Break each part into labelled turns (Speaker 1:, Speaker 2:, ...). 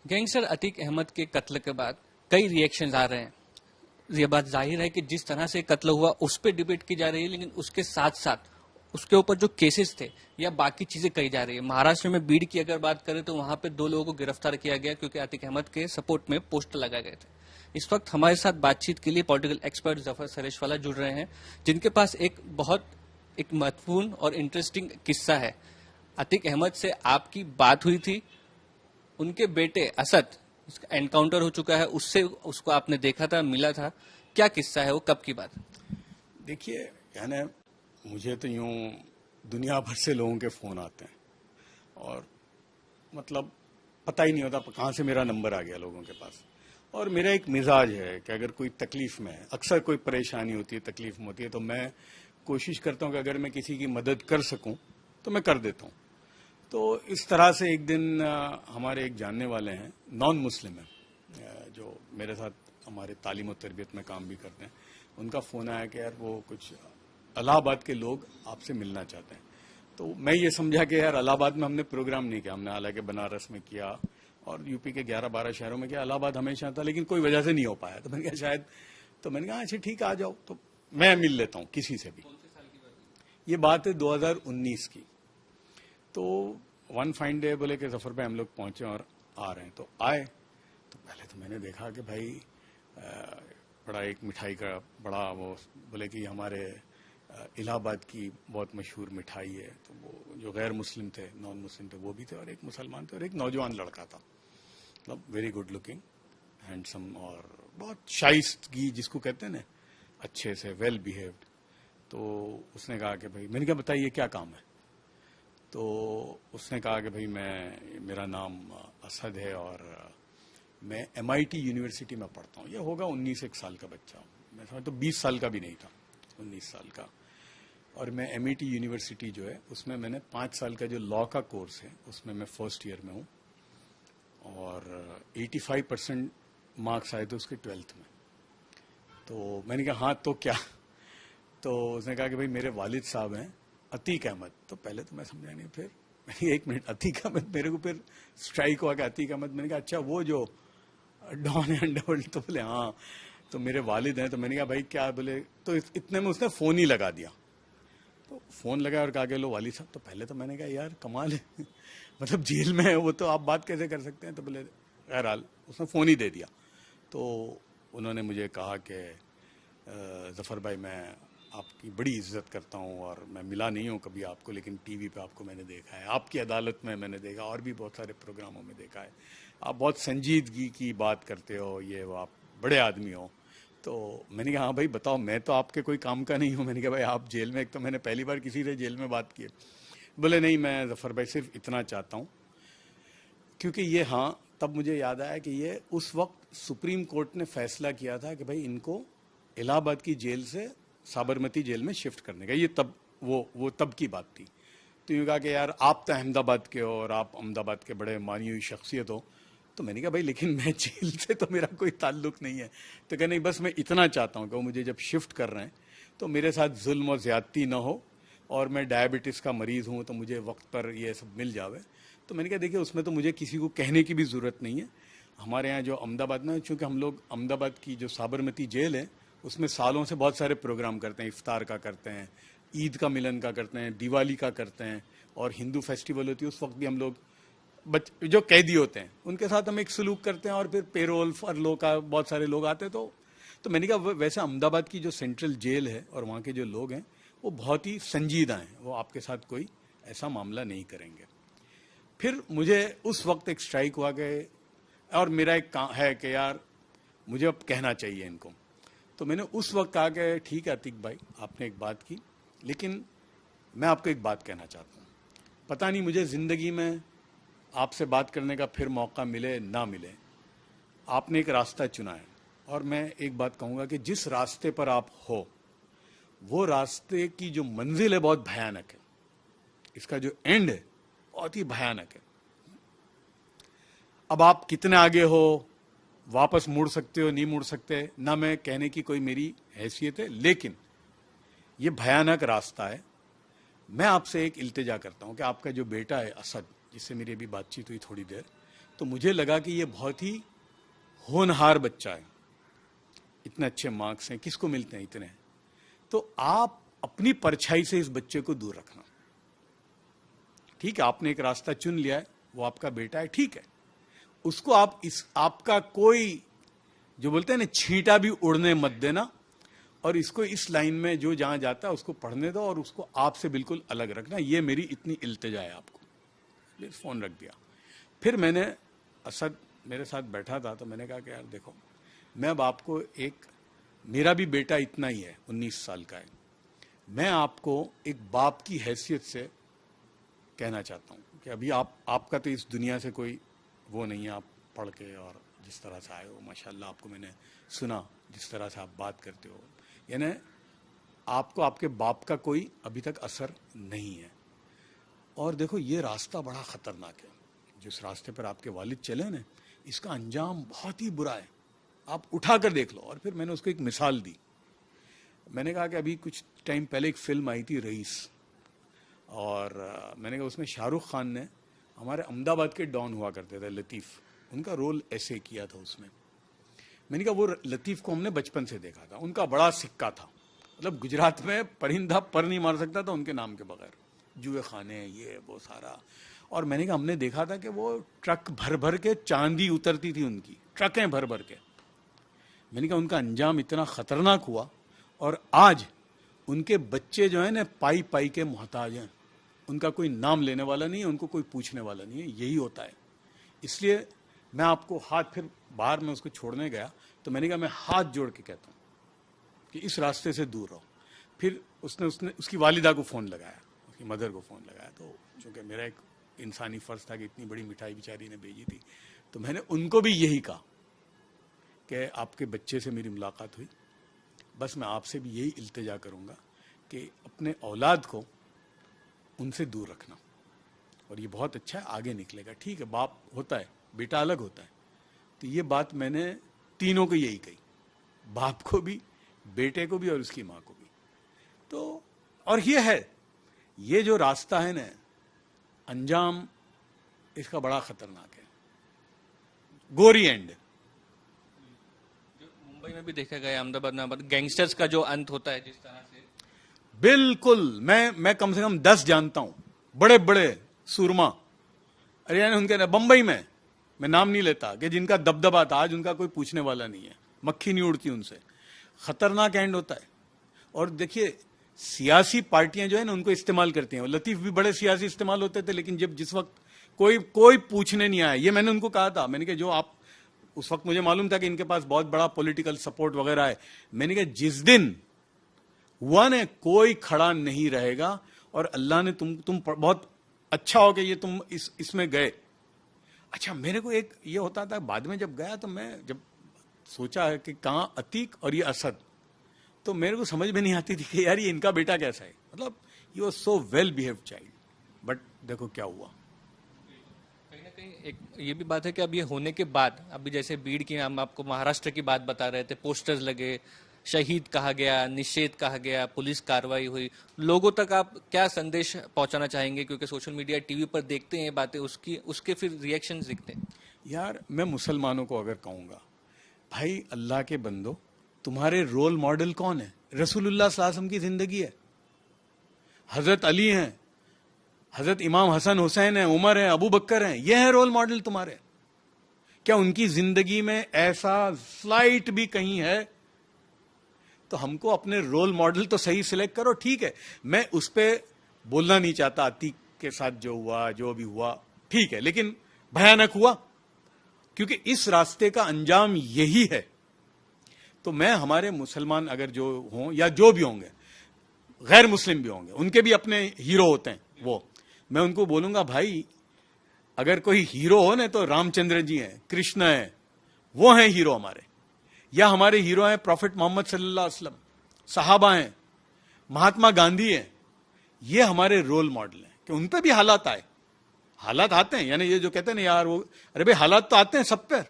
Speaker 1: Gangster Atiq Ahmad के कत्ल के बाद कई रिएक्शंस आ रहे हैं। ये बात जाहिर है कि जिस तरह से कत्ल हुआ उस पर डिबेट की जा रही है, लेकिन उसके साथ साथ उसके ऊपर जो केसेस थे या बाकी चीजें कही जा रही है। महाराष्ट्र में बीड़ की अगर बात करें तो वहां पे 2 लोगों को गिरफ्तार किया गया क्योंकि अतीक अहमद के सपोर्ट में पोस्टर लगाए गए थे। इस वक्त हमारे साथ बातचीत के लिए पॉलिटिकल एक्सपर्ट जफर सरेशवाला जुड़ रहे हैं, जिनके पास एक महत्वपूर्ण और इंटरेस्टिंग किस्सा है। अतीक अहमद से आपकी बात हुई थी, उनके बेटे असद उसका एनकाउंटर हो चुका है, उससे उसको आपने देखा था, मिला था। क्या किस्सा है वो, कब की बात?
Speaker 2: देखिए, यानी मुझे तो यूं दुनिया भर से लोगों के फोन आते हैं और मतलब पता ही नहीं होता कहाँ से मेरा नंबर आ गया लोगों के पास। और मेरा एक मिजाज है कि अगर कोई तकलीफ में है, अक्सर कोई परेशानी होती है, तकलीफ में होती है, तो मैं कोशिश करता हूँ कि अगर मैं किसी की मदद कर सकूं तो मैं कर देता हूँ। तो इस तरह से एक दिन हमारे एक जानने वाले हैं, नॉन मुस्लिम हैं, जो मेरे साथ हमारे तालीम और तरबियत में काम भी करते हैं, उनका फोन आया कि यार वो कुछ इलाहाबाद के लोग आपसे मिलना चाहते हैं। तो मैं ये समझा कि यार इलाहाबाद में हमने प्रोग्राम नहीं किया, हमने हालांकि बनारस में किया और यूपी के 11-12 शहरों में किया, इलाहाबाद हमेशा था लेकिन कोई वजह से नहीं हो पाया। तो मैंने कहा शायद, तो मैंने कहा अच्छा ठीक है आ जाओ, तो मैं मिल लेता हूँ किसी से भी। ये बात है 2019 की। तो वन फाइन डे बोले कि जफर भाई हम लोग पहुंचे और आ रहे हैं, तो आए। तो पहले तो मैंने देखा कि भाई बड़ा एक मिठाई का बड़ा वो बोले कि हमारे इलाहाबाद की बहुत मशहूर मिठाई है। तो वो जो गैर मुस्लिम थे, नॉन मुस्लिम थे, वो भी थे और एक मुसलमान थे और एक नौजवान लड़का था, मतलब वेरी गुड लुकिंग, हैंडसम और बहुत शाइस्तगी जिसको कहते हैं ना, अच्छे से वेल बिहेव्ड। तो उसने कहा कि भाई, मैंने कहा बताइए क्या काम है? तो उसने कहा कि भाई मेरा नाम असद है और मैं MIT यूनिवर्सिटी में पढ़ता हूँ। ये होगा 19 साल का बच्चा, मैं समझ तो 20 साल का भी नहीं था, 19 साल का। और मैं MIT यूनिवर्सिटी जो है उसमें मैंने 5 साल का जो लॉ का कोर्स है उसमें मैं फर्स्ट ईयर में हूँ और 85% मार्क्स आए थे उसके 12th में। तो मैंने कहा हाँ तो क्या? तो उसने कहा कि भाई मेरे वालिद साहब हैं अतीक अहमद। तो पहले तो मैं समझा नहीं, फिर मैंने 1 मिनट अतीक अहमद, मेरे को फिर स्ट्राइक हुआ कि अतीक अहमद। मैंने कहा अच्छा वो जो डॉन है अंडरवर्ल्ड? तो बोले हाँ, तो मेरे वालिद हैं। तो मैंने कहा भाई क्या? बोले तो इतने में उसने फोन ही लगा दिया। तो फोन लगाया और कहा कि लो वालिद साहब। तो पहले तो मैंने कहा यार कमाल है मतलब जेल में है वो, तो आप बात कैसे कर सकते हैं? तो बोले बहरहाल उसने फोन ही दे दिया। तो उन्होंने मुझे कहा कि जफर भाई मैं आपकी बड़ी इज्जत करता हूँ और मैं मिला नहीं हूँ कभी आपको, लेकिन टीवी पे आपको मैंने देखा है, आपकी अदालत में मैंने देखा और भी बहुत सारे प्रोग्रामों में देखा है, आप बहुत संजीदगी की बात करते हो, ये वो, आप बड़े आदमी हो। तो मैंने कहा हाँ भाई बताओ, मैं तो आपके कोई काम का नहीं हूँ। मैंने कहा भाई आप जेल में, एक तो मैंने पहली बार किसी से जेल में बात की है। बोले नहीं मैं जफर भाई सिर्फ इतना चाहता हूँ, क्योंकि ये, हाँ तब मुझे याद आया कि ये उस वक्त सुप्रीम कोर्ट ने फैसला किया था कि भाई इनको इलाहाबाद की जेल से साबरमती जेल में शिफ्ट करने का। ये तब वो तब की बात थी। तो यूँ कहा कि यार आप तो अहमदाबाद के हो और आप अहमदाबाद के बड़े मानी हुई शख्सियत हो। तो मैंने कहा भाई लेकिन मैं जेल से तो मेरा कोई ताल्लुक नहीं है। तो कहा नहीं बस मैं इतना चाहता हूँ कि वो मुझे जब शिफ्ट कर रहे हैं तो मेरे साथ जुल्म और ज्यादती ना हो, और मैं डायबिटीज़ का मरीज़ हूँ तो मुझे वक्त पर ये सब मिल जावे। तो मैंने कहा देखिए उसमें तो मुझे किसी को कहने की भी ज़रूरत नहीं है। हमारे यहाँ जो अहमदाबाद में, चूँकि हम लोग अहमदाबाद की जो साबरमती जेल है उसमें सालों से बहुत सारे प्रोग्राम करते हैं, इफ्तार का करते हैं, ईद का मिलन का करते हैं, दिवाली का करते हैं, और हिंदू फेस्टिवल होती है उस वक्त भी हम लोग जो कैदी होते हैं उनके साथ हम एक सलूक करते हैं, और फिर पेरोल फरलो का बहुत सारे लोग आते हैं। तो मैंने कहा वैसे अहमदाबाद की जो सेंट्रल जेल है और वहाँ के जो लोग हैं वो बहुत ही संजीदा हैं, वो आपके साथ कोई ऐसा मामला नहीं करेंगे। फिर मुझे उस वक्त एक स्ट्राइक हुआ कि, और मेरा एक काम है कि यार मुझे अब कहना चाहिए इनको। तो मैंने उस वक्त कहा कि ठीक है अतीक भाई आपने एक बात की, लेकिन मैं आपको एक बात कहना चाहता हूँ। पता नहीं मुझे ज़िंदगी में आपसे बात करने का फिर मौका मिले ना मिले, आपने एक रास्ता चुना है, और मैं एक बात कहूँगा कि जिस रास्ते पर आप हो वो रास्ते की जो मंजिल है बहुत भयानक है, इसका जो एंड है बहुत ही भयानक है। अब आप कितने आगे हो, वापस मुड़ सकते हो नहीं मुड़ सकते, ना मैं कहने की कोई मेरी हैसियत है, लेकिन ये भयानक रास्ता है। मैं आपसे एक इल्तिजा करता हूं कि आपका जो बेटा है असद, जिससे मेरी अभी बातचीत हुई थोड़ी देर, तो मुझे लगा कि ये बहुत ही होनहार बच्चा है, इतने अच्छे मार्क्स हैं, किसको मिलते हैं इतने। तो आप अपनी परछाई से इस बच्चे को दूर रखना। ठीक है, आपने एक रास्ता चुन लिया है, वो आपका बेटा है, ठीक है, उसको आप आपका कोई जो बोलते हैं ना छींटा भी उड़ने मत देना, और इसको इस लाइन में जो जहां जाता है उसको पढ़ने दो और उसको आपसे बिल्कुल अलग रखना। ये मेरी इतनी इल्तिजा है आपको। फिर फोन रख दिया। फिर मैंने, असद मेरे साथ बैठा था, तो मैंने कहा कि यार देखो, मैं अब आपको मेरा भी बेटा इतना ही है, 19 साल का है, मैं आपको एक बाप की हैसियत से कहना चाहता हूं कि अभी आपका तो इस दुनिया से कोई वो नहीं है, आप पढ़ के और जिस तरह से आए हो, माशाल्लाह, आपको मैंने सुना जिस तरह से आप बात करते हो, यानी आपको आपके बाप का कोई अभी तक असर नहीं है। और देखो, ये रास्ता बड़ा खतरनाक है, जिस रास्ते पर आपके वालिद चले ना, इसका अंजाम बहुत ही बुरा है, आप उठा कर देख लो। और फिर मैंने उसको एक मिसाल दी। मैंने कहा कि अभी कुछ टाइम पहले एक फिल्म आई थी रईस, और मैंने कहा उसमें शाहरुख खान ने हमारे अहमदाबाद के डॉन हुआ करते थे लतीफ़, उनका रोल ऐसे किया था उसमें। मैंने कहा वो लतीफ़ को हमने बचपन से देखा था, उनका बड़ा सिक्का था, मतलब गुजरात में परिंदा पर नहीं मार सकता था उनके नाम के बगैर, जुए खाने ये वो सारा। और मैंने कहा हमने देखा था कि वो ट्रक भर भर के चांदी उतरती थी उनकी, ट्रकें भर भर के। मैंने कहा उनका अंजाम इतना खतरनाक हुआ, और आज उनके बच्चे जो है ना पाई पाई के मोहताज हैं, उनका कोई नाम लेने वाला नहीं है, उनको कोई पूछने वाला नहीं है। यही होता है। इसलिए मैं आपको हाथ, फिर बाहर में उसको छोड़ने गया तो मैंने कहा मैं हाथ जोड़ के कहता हूँ कि इस रास्ते से दूर रहो। फिर उसने उसकी वालिदा को फ़ोन लगाया, उसकी मदर को फ़ोन लगाया। तो चूँकि मेरा एक इंसानी फ़र्ज़ था कि इतनी बड़ी मिठाई बेचारी ने भेजी थी, तो मैंने उनको भी यही कहा कि आपके बच्चे से मेरी मुलाकात हुई, बस मैं आपसे भी यही इल्तिजा करूँगा कि अपने औलाद को उनसे दूर रखना, और ये बहुत अच्छा है, आगे निकलेगा। ठीक है, बाप होता है, बेटा अलग होता है। तो ये बात मैंने तीनों को यही कही, बाप को भी, बेटे को भी और उसकी माँ को भी। तो और ये है, ये जो रास्ता है ना, अंजाम इसका बड़ा खतरनाक है, गोरी एंड।
Speaker 1: मुंबई में भी देखा गया, अहमदाबाद में गैंगस्टर्स का जो अंत होता है जिस तरह से,
Speaker 2: बिल्कुल। मैं कम से कम 10 जानता हूं, बड़े बड़े सूरमा, अरे यानी उनके बंबई में, मैं नाम नहीं लेता, कि जिनका दबदबा था, आज उनका कोई पूछने वाला नहीं है, मक्खी नहीं उड़ती उनसे। खतरनाक एंड होता है। और देखिए, सियासी पार्टियां जो है ना उनको इस्तेमाल करती हैं। लतीफ भी बड़े सियासी इस्तेमाल होते थे, लेकिन जब जिस वक्त कोई पूछने नहीं आया, ये मैंने उनको कहा था, मैंने कहा जो आप, उस वक्त मुझे मालूम था कि इनके पास बहुत बड़ा पॉलिटिकल सपोर्ट वगैरह है, मैंने कहा जिस दिन हुआ ने कोई खड़ा नहीं रहेगा, और अल्लाह ने तुम बहुत अच्छा हो कि ये तुम इसमें गए। अच्छा, मेरे को एक ये होता था, बाद में जब गया तो मैं जब सोचा है कि कहां अतीक और ये असद, तो मेरे को समझ में नहीं आती थी कि यार ये इनका बेटा कैसा है, मतलब ये was so well behaved child. But देखो क्या हुआ।
Speaker 1: कहीं ना कहीं एक ये भी बात है कि अब ये होने के बाद, अभी जैसे भीड़ की, हम आपको महाराष्ट्र की बात बता रहे थे, पोस्टर्स लगे, शहीद कहा गया, निषेध कहा गया, पुलिस कार्रवाई हुई, लोगों तक आप क्या संदेश पहुंचाना चाहेंगे? क्योंकि सोशल मीडिया, टीवी पर देखते हैं ये बातें, उसके फिर रिएक्शंस दिखते हैं।
Speaker 2: यार मैं मुसलमानों को अगर कहूंगा, भाई अल्लाह के बंदो, तुम्हारे रोल मॉडल कौन है? रसूलुल्लाह सल्लल्लाहु अलैहि वसल्लम की जिंदगी है, हजरत अली हैं, हजरत इमाम हसन हुसैन है, उमर है, अबू बकर हैं, ये है रोल मॉडल तुम्हारे। क्या उनकी जिंदगी में ऐसा स्लाइट भी कहीं है? तो हमको अपने रोल मॉडल तो सही सिलेक्ट करो। ठीक है, मैं उस पर बोलना नहीं चाहता, अतीक के साथ जो हुआ, जो भी हुआ ठीक है, लेकिन भयानक हुआ, क्योंकि इस रास्ते का अंजाम यही है। तो मैं हमारे मुसलमान अगर जो हों या जो भी होंगे, गैर मुस्लिम भी होंगे, उनके भी अपने हीरो होते हैं, वो मैं उनको बोलूंगा, भाई अगर कोई हीरो हो ना तो रामचंद्र जी हैं, कृष्ण हैं, वो हैं हीरो हमारे। या हमारे हीरो हैं प्रॉफिट मोहम्मद सल्लल्लाहु अलैहि वसल्लम, सहाबा हैं, महात्मा गांधी हैं, ये हमारे रोल मॉडल हैं। कि उन पे भी हालात आए, हालात आते हैं, यानी ये जो कहते हैं ना यार वो, अरे भाई हालात तो आते हैं सब पर,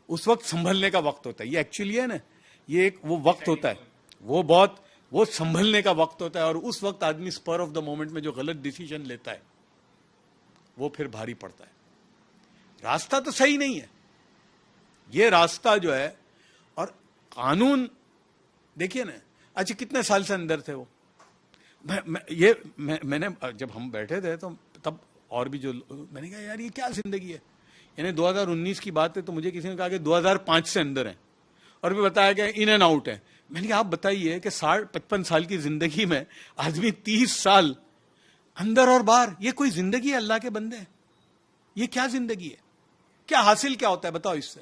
Speaker 2: उस वक्त संभलने का वक्त होता है। ये एक्चुअली है ना, ये एक वो वक्त होता है, वो संभलने का वक्त होता है। और उस वक्त आदमी स्पर ऑफ द मोमेंट में जो गलत डिसीजन लेता है वो फिर भारी पड़ता है। रास्ता तो सही नहीं है ये रास्ता जो है। और कानून देखिए ना, अच्छा कितने साल से अंदर थे वो। मैंने जब हम बैठे थे तो तब और भी जो मैंने कहा यार ये क्या जिंदगी है, यानी 2019 की बात है, तो मुझे किसी ने कहा कि 2005 से अंदर है और भी बताया गया इन एंड आउट है। मैंने कहा आप बताइए कि 55 साल की जिंदगी में आदमी 30 साल अंदर और बाहर, ये कोई जिंदगी है अल्लाह के बंदे? ये क्या जिंदगी है? क्या हासिल क्या होता है बताओ इससे?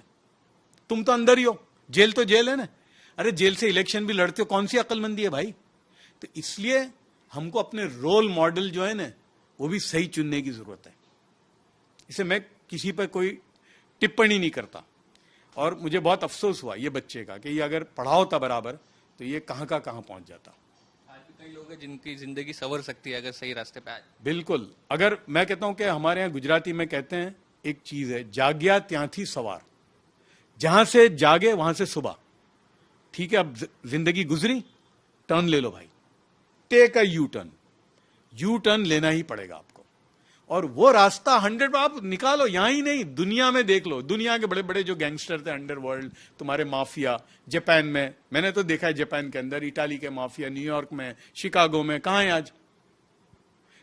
Speaker 2: तुम तो अंदर ही हो, जेल तो जेल है ना। अरे जेल से इलेक्शन भी लड़ते हो, कौन सी अक्लमंदी है भाई? तो इसलिए हमको अपने रोल मॉडल जो है ना वो भी सही चुनने की जरूरत है। इसे मैं किसी पर कोई टिप्पणी नहीं करता, और मुझे बहुत अफसोस हुआ ये बच्चे का कि ये अगर पढ़ा होता बराबर तो ये कहां का कहां पहुंच जाता।
Speaker 1: आज भी कई लोग हैं जिनकी जिंदगी संवर सकती है अगर सही रास्ते पे आए।
Speaker 2: बिल्कुल। अगर मैं कहता हूं कि हमारे यहां गुजराती में कहते हैं एक चीज है, जाग्या त्यांथी सवार, जहां से जागे वहां से सुबह। ठीक है, अब जिंदगी गुजरी, टर्न ले लो भाई, take a U turn. U turn लेना ही पड़ेगा आपको, और वो रास्ता 100 आप निकालो। यहां ही नहीं, दुनिया में देख लो, दुनिया के बड़े बड़े जो गैंगस्टर थे अंडरवर्ल्ड, तुम्हारे माफिया, जापान में मैंने तो देखा है, जापान के अंदर, इटाली के माफिया, न्यूयॉर्क में, शिकागो में, कहां है आज?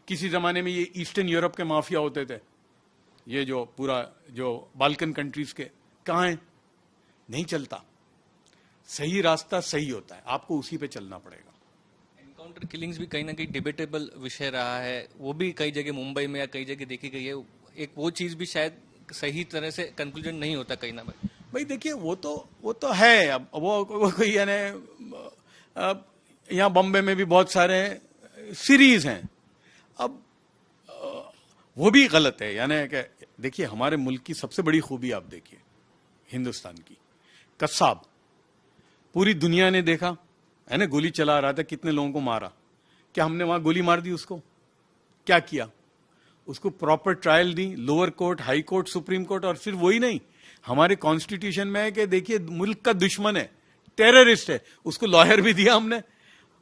Speaker 2: किसी जमाने में ये ईस्टर्न यूरोप के माफिया होते थे, ये जो पूरा जो बाल्कन कंट्रीज के, कहां है? नहीं चलता। सही रास्ता सही होता है, आपको उसी पे चलना पड़ेगा।
Speaker 1: एनकाउंटर किलिंग्स भी कहीं ना कहीं डिबेटेबल विषय रहा है, वो भी कई जगह मुंबई में या कई जगह देखी गई है। एक वो चीज भी शायद सही तरह से कंक्लूजन नहीं होता कहीं ना कहीं।
Speaker 2: भाई देखिए वो तो है। अब वो कोई यानी यहाँ बॉम्बे में भी बहुत सारे सीरीज हैं। अब वो भी गलत है, यानी कि देखिए हमारे मुल्क की सबसे बड़ी खूबी आप देखिए, हिंदुस्तान की, कस्साब, पूरी दुनिया ने देखा है ना, गोली चला रहा था, कितने लोगों को मारा। क्या हमने वहां गोली मार दी उसको? क्या किया? उसको प्रॉपर ट्रायल दी, lower court, high court, supreme court. और सिर्फ वही नहीं, हमारे कॉन्स्टिट्यूशन में है कि देखिए मुल्क का दुश्मन है, टेररिस्ट है, उसको लॉयर भी दिया हमने,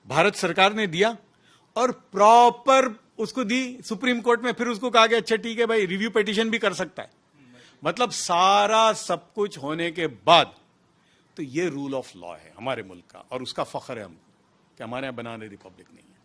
Speaker 2: भारत सरकार ने दिया, और प्रॉपर उसको दी सुप्रीम कोर्ट में। फिर उसको कहा गया अच्छा ठीक है भाई, रिव्यू पिटीशन भी कर सकता है। मतलब सारा सब कुछ होने के बाद तो ये रूल ऑफ लॉ है हमारे मुल्क का, और उसका फख्र है हमको कि हमारे यहां बनाना रिपब्लिक नहीं है।